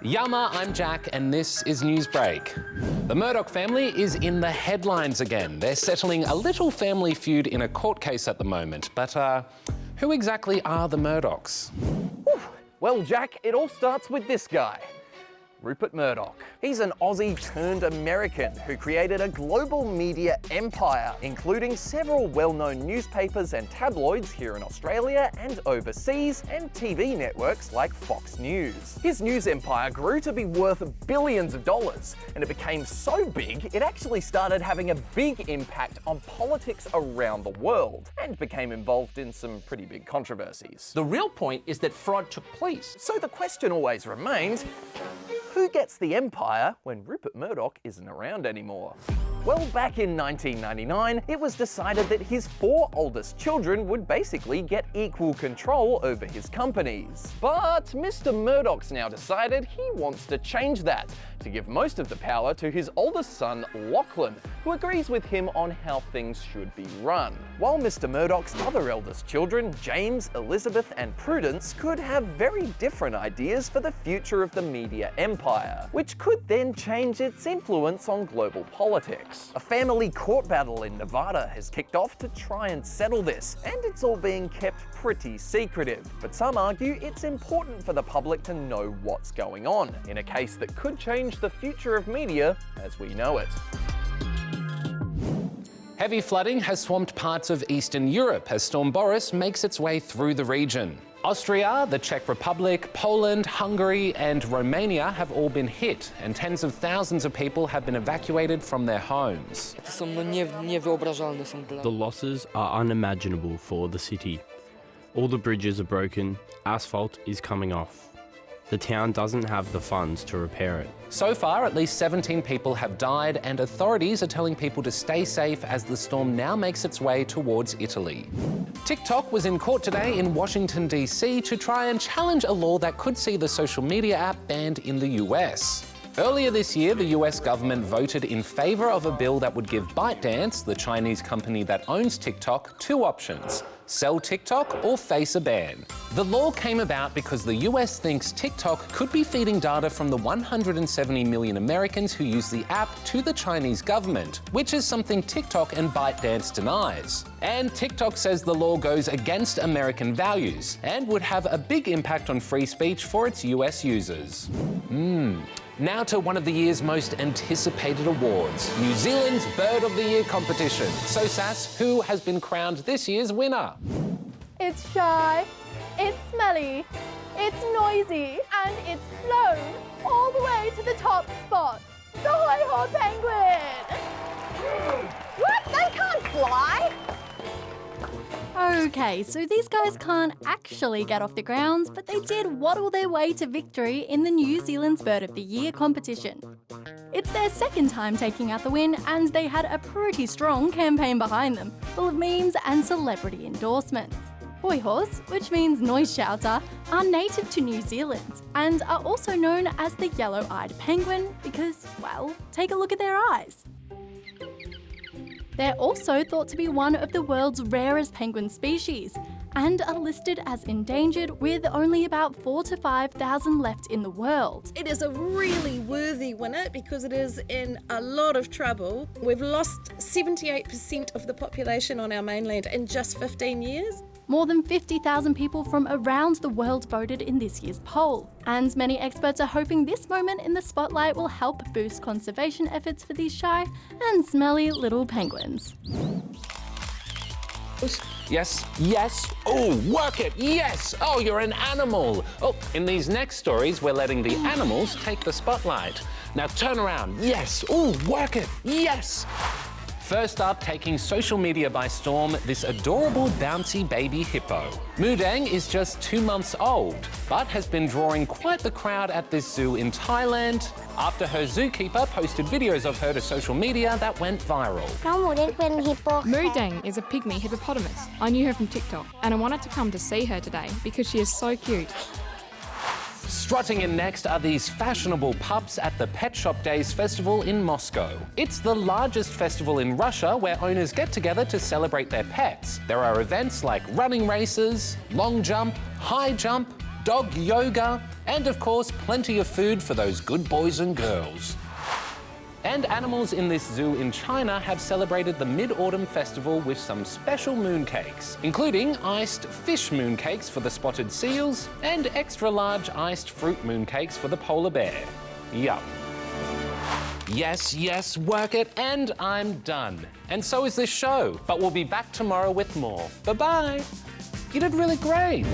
Yama, I'm Jack, and this is Newsbreak. The Murdoch family is in the headlines again. They're settling a little family feud in a court case at the moment. But who exactly are the Murdochs? Well, Jack, it all starts with this guy. Rupert Murdoch. He's an Aussie turned American who created a global media empire, including several well-known newspapers and tabloids here in Australia and overseas, and TV networks like Fox News. His news empire grew to be worth billions of dollars, and it became so big it actually started having a big impact on politics around the world, and became involved in some pretty big controversies. The real point is that fraud took place. So the question always remains, who gets the empire when Rupert Murdoch isn't around anymore? Well, back in 1999, it was decided that his 4 oldest children would basically get equal control over his companies. But Mr Murdoch's now decided he wants to change that, to give most of the power to his oldest son, Lachlan, who agrees with him on how things should be run. While Mr Murdoch's other eldest children, James, Elisabeth and Prudence, could have very different ideas for the future of the media empire, which could then change its influence on global politics. A family court battle in Nevada has kicked off to try and settle this, and it's all being kept pretty secretive. But some argue it's important for the public to know what's going on, in a case that could change the future of media as we know it. Heavy flooding has swamped parts of Eastern Europe as Storm Boris makes its way through the region. Austria, the Czech Republic, Poland, Hungary and Romania have all been hit, and tens of thousands of people have been evacuated from their homes. The losses are unimaginable for the city. All the bridges are broken, asphalt is coming off. The town doesn't have the funds to repair it. So far, at least 17 people have died, and authorities are telling people to stay safe as the storm now makes its way towards Italy. Tik Tok was in court today in Washington, D.C. to try and challenge a law that could see the social media app banned in the US. Earlier this year, the US government voted in favour of a bill that would give ByteDance, the Chinese company that owns TikTok, 2 options: sell TikTok or face a ban. The law came about because the US thinks TikTok could be feeding data from the 170 million Americans who use the app to the Chinese government, which is something TikTok and ByteDance denies. And TikTok says the law goes against American values and would have a big impact on free speech for its US users. Now to one of the year's most anticipated awards, New Zealand's Bird of the Year competition. So Sass, who has been crowned this year's winner? It's shy, it's smelly, it's noisy, and it's flown all the way to the top spot. The Hoi-Ho penguin! What? They can't fly? Okay, so these guys can't actually get off the ground, but they did waddle their way to victory in the New Zealand's Bird of the Year competition. It's their second time taking out the win, and they had a pretty strong campaign behind them, full of memes and celebrity endorsements. Hoi-Hos, which means noise shouter, are native to New Zealand and are also known as the yellow-eyed penguin because, well, take a look at their eyes. They're also thought to be one of the world's rarest penguin species and are listed as endangered, with only about 4,000 to 5,000 left in the world. It is a really worthy winner because it is in a lot of trouble. We've lost 78% of the population on our mainland in just 15 years. More than 50,000 people from around the world voted in this year's poll, and many experts are hoping this moment in the spotlight will help boost conservation efforts for these shy and smelly little penguins. Yes, yes. Oh, work it. Yes. Oh, you're an animal. Oh, in these next stories, we're letting the animals take the spotlight. Now turn around. Yes. Oh, work it. Yes. First up, taking social media by storm, this adorable bouncy baby hippo. Mudang is just 2 months old, but has been drawing quite the crowd at this zoo in Thailand after her zookeeper posted videos of her to social media that went viral. Mudang is a pygmy hippopotamus. I knew her from TikTok, and I wanted to come to see her today because she is so cute. Strutting in next are these fashionable pups at the Pet Shop Days festival in Moscow. It's the largest festival in Russia where owners get together to celebrate their pets. There are events like running races, long jump, high jump, dog yoga, and of course, plenty of food for those good boys and girls. And animals in this zoo in China have celebrated the Mid-Autumn Festival with some special mooncakes, including iced fish mooncakes for the spotted seals and extra-large iced fruit mooncakes for the polar bear. Yum. Yes, yes, work it, and I'm done. And so is this show, but we'll be back tomorrow with more. Bye-bye. You did really great.